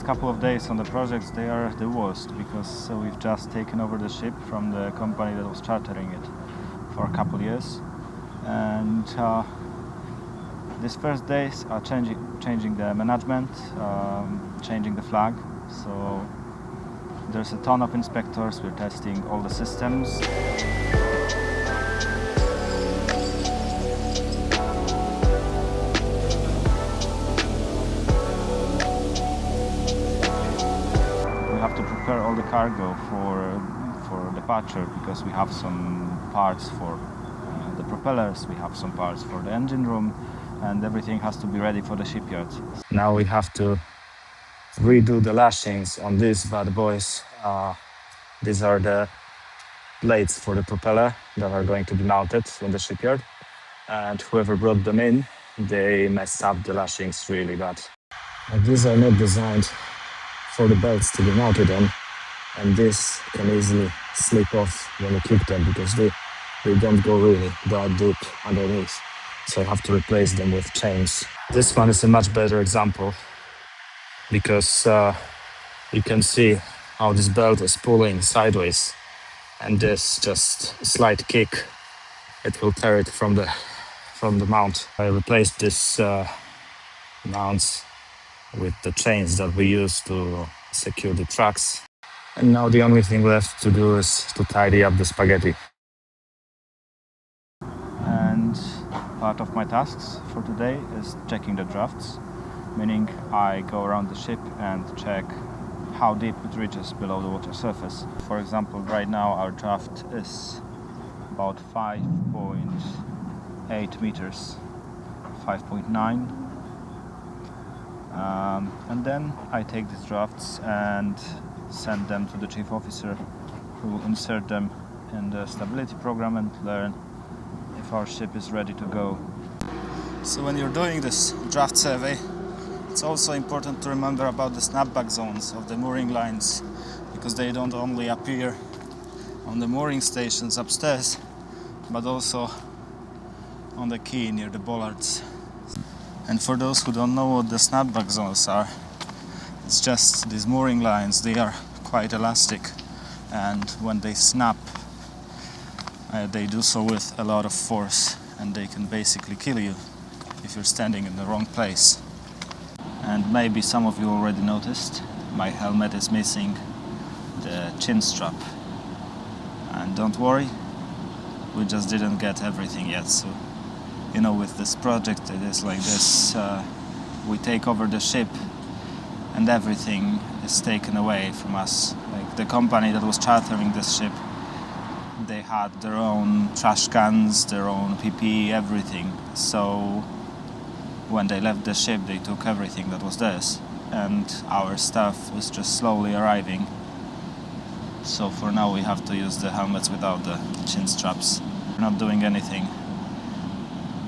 couple of days on the projects, they are the worst because we've just taken over the ship from the company that was chartering it for a couple of years, and these first days are changing the management, changing the flag. So there's a ton of inspectors. We're testing all the systems. We have to prepare all the cargo for departure because we have some parts for the propellers, we have some parts for the engine room, and everything has to be ready for the shipyard. Now we have to redo the lashings on these bad boys. These are the blades for the propeller that are going to be mounted in the shipyard, and whoever brought them in, they messed up the lashings really bad. And these are not designed for the belts to be mounted on, and this can easily slip off when you kick them because they don't go really that deep underneath. So I have to replace them with chains. This one is a much better example because you can see how this belt is pulling sideways, and this just slight kick, it will tear it from the mount. I replaced this mounts with the chains that we use to secure the tracks. And now the only thing left to do is to tidy up the spaghetti. And part of my tasks for today is checking the drafts, meaning I go around the ship and check how deep it reaches below the water surface. For example, right now our draft is about 5.8 meters, 5.9. And then I take these drafts and send them to the chief officer, who will insert them in the stability program and learn if our ship is ready to go. So when you're doing this draft survey, it's also important to remember about the snapback zones of the mooring lines, because they don't only appear on the mooring stations upstairs, but also on the quay near the bollards. And for those who don't know what the snapback zones are, it's just these mooring lines. They are quite elastic, and when they snap, they do so with a lot of force, and they can basically kill you if you're standing in the wrong place. And maybe some of you already noticed, my helmet is missing the chin strap. And don't worry, we just didn't get everything yet. So, you know, with this project it is like this. We take over the ship and everything is taken away from us. Like the company that was chartering this ship, they had their own trash cans, their own PPE, everything. So when they left the ship, they took everything that was theirs, and our stuff is just slowly arriving. So for now we have to use the helmets without the chin straps. We're not doing anything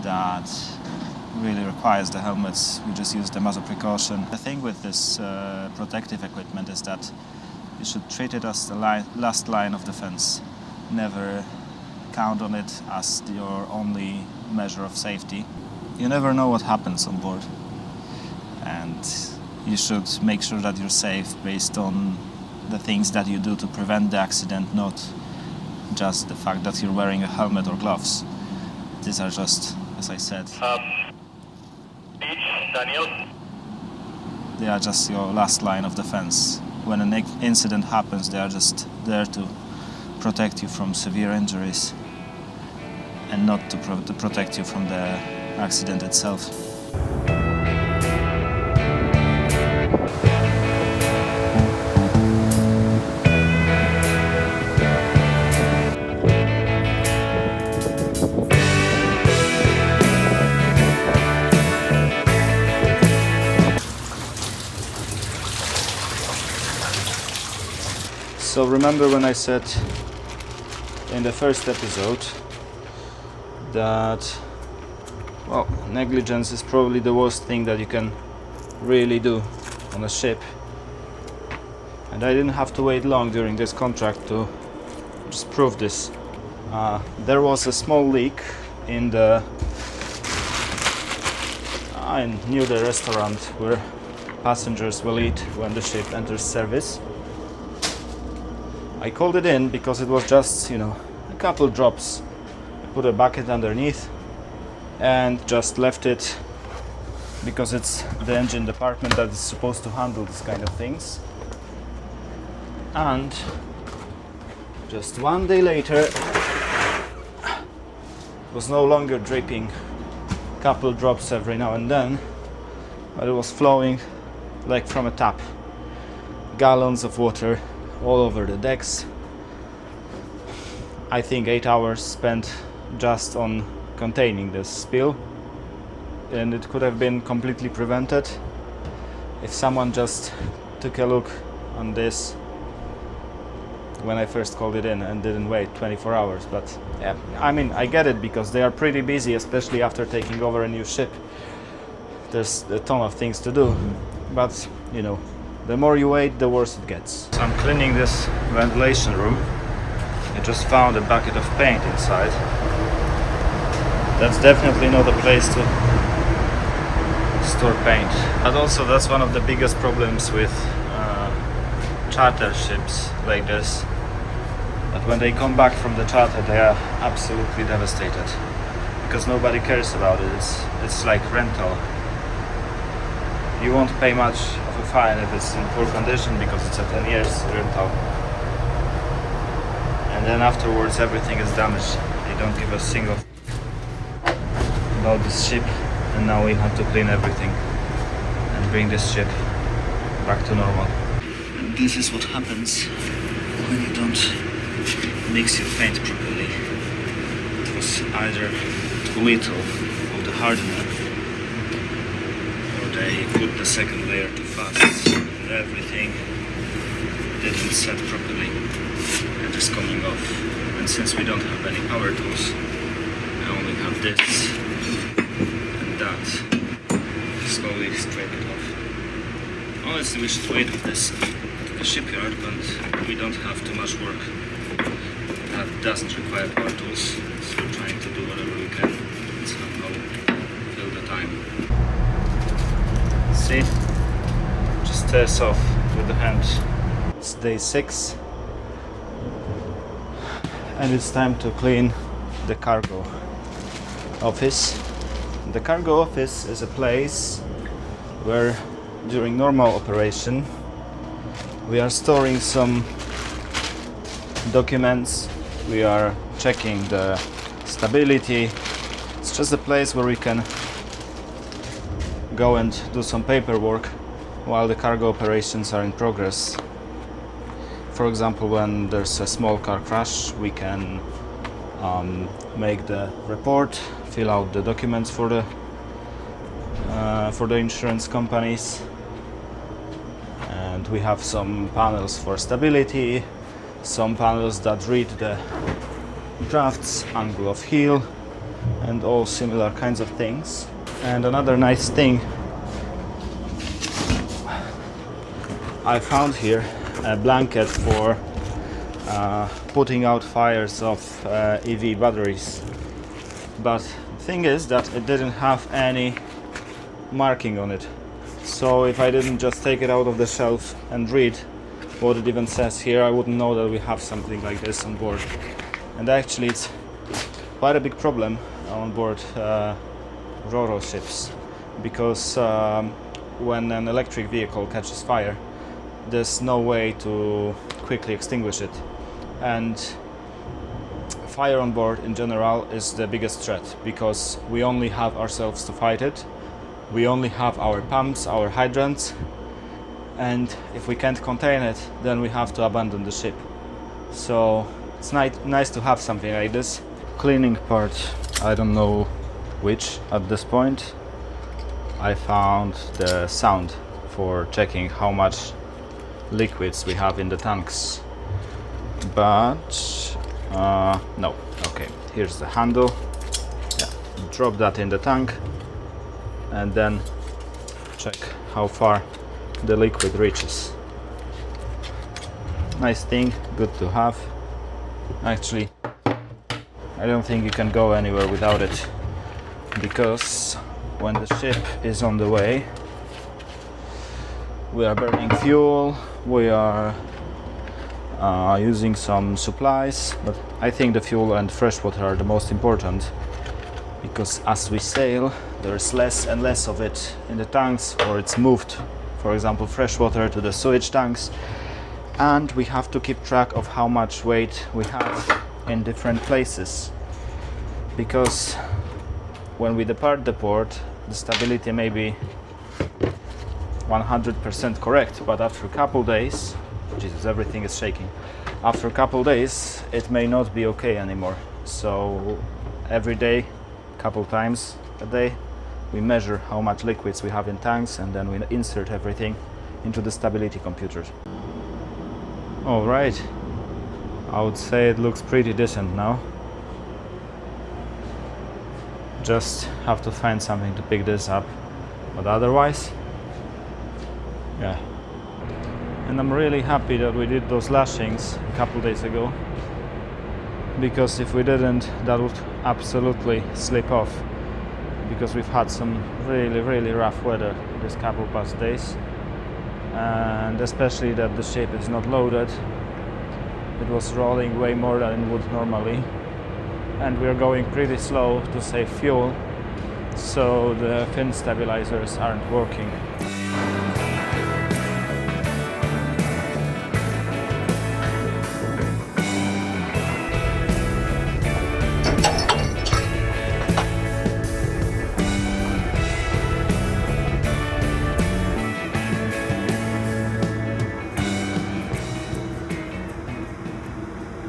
that really requires the helmets, we just use them as a precaution. The thing with this protective equipment is that you should treat it as the last line of defense. Never count on it as your only measure of safety. You never know what happens on board, and you should make sure that you're safe based on the things that you do to prevent the accident, not just the fact that you're wearing a helmet or gloves. These are just, as I said, Daniel. They are just your last line of defense. When an incident happens, they are just there to protect you from severe injuries and not to protect you from the accident itself. So remember when I said in the first episode that, well, negligence is probably the worst thing that you can really do on a ship. And I didn't have to wait long during this contract to just prove this. There was a small leak in the near the restaurant where passengers will eat when the ship enters service. I called it in because it was just, a couple drops. I put a bucket underneath and just left it because it's the engine department that is supposed to handle this kind of things. And just one day later, it was no longer dripping, couple drops every now and then, but it was flowing like from a tap. Gallons of water all over the decks. I think 8 hours spent just on containing this spill, and it could have been completely prevented if someone just took a look on this when I first called it in and didn't wait 24 hours. But yeah, I get it, because they are pretty busy, especially after taking over a new ship. There's a ton of things to do, but the more you wait, the worse it gets. So I'm cleaning this ventilation room. I just found a bucket of paint inside. That's definitely not a place to store paint. But also that's one of the biggest problems with charter ships like this. But when they come back from the charter, they are absolutely devastated, because nobody cares about it. It's like rental. You won't pay much of a fine if it's in poor condition, because it's a 10 years rental. And then afterwards everything is damaged. They don't give a single about this ship, and now we have to clean everything and bring this ship back to normal. And this is what happens when you don't mix your paint properly. It was either too little of the hardener, or they put the second layer too fast, and everything didn't set properly and is coming off. And since we don't have any power tools, I only have this and that. Slowly scrape it off. Honestly, we should wait with this to the shipyard, but we don't have too much work. That doesn't require power tools, so we're trying to do whatever we can and somehow fill the time. See? Just tears off with the hand. It's day 6, and it's time to clean the cargo office. The cargo office is a place where during normal operation we are storing some documents, we are checking the stability. It's just a place where we can go and do some paperwork while the cargo operations are in progress. For example, when there's a small car crash, we can make the report, fill out the documents for the insurance companies, and we have some panels for stability, some panels that read the drafts, angle of heel, and all similar kinds of things. And another nice thing I found here, a blanket for putting out fires of EV batteries. But the thing is that it didn't have any marking on it. So if I didn't just take it out of the shelf and read what it even says here, I wouldn't know that we have something like this on board. And actually it's quite a big problem on board Ro-Ro ships, because when an electric vehicle catches fire, there's no way to quickly extinguish it. And fire on board in general is the biggest threat, because we only have ourselves to fight it. We only have our pumps, our hydrants, and if we can't contain it, then we have to abandon the ship. So it's nice to have something like this. Cleaning part, I don't know which at this point. I found the sound for checking how much liquids we have in the tanks, but no. Okay, here's the handle. Yeah, drop that in the tank and then check how far the liquid reaches. Nice thing, good to have. Actually, I don't think you can go anywhere without it, because when the ship is on the way, We are burning fuel, we are using some supplies, but I think the fuel and fresh water are the most important, because as we sail there's less and less of it in the tanks, or it's moved, for example, fresh water to the sewage tanks, and we have to keep track of how much weight we have in different places, because when we depart the port the stability may be 100% correct, but after a couple days, Jesus, everything is shaking, after a couple days it may not be okay anymore. So every day, couple times a day, we measure how much liquids we have in tanks, and then we insert everything into the stability computers. All right, I would say it looks pretty decent now. Just have to find something to pick this up, but otherwise, yeah. And I'm really happy that we did those lashings a couple days ago, because if we didn't, that would absolutely slip off, because we've had some really rough weather this couple past days, and especially that the ship is not loaded. It was rolling way more than it would normally, and we are going pretty slow to save fuel, so the fin stabilizers aren't working.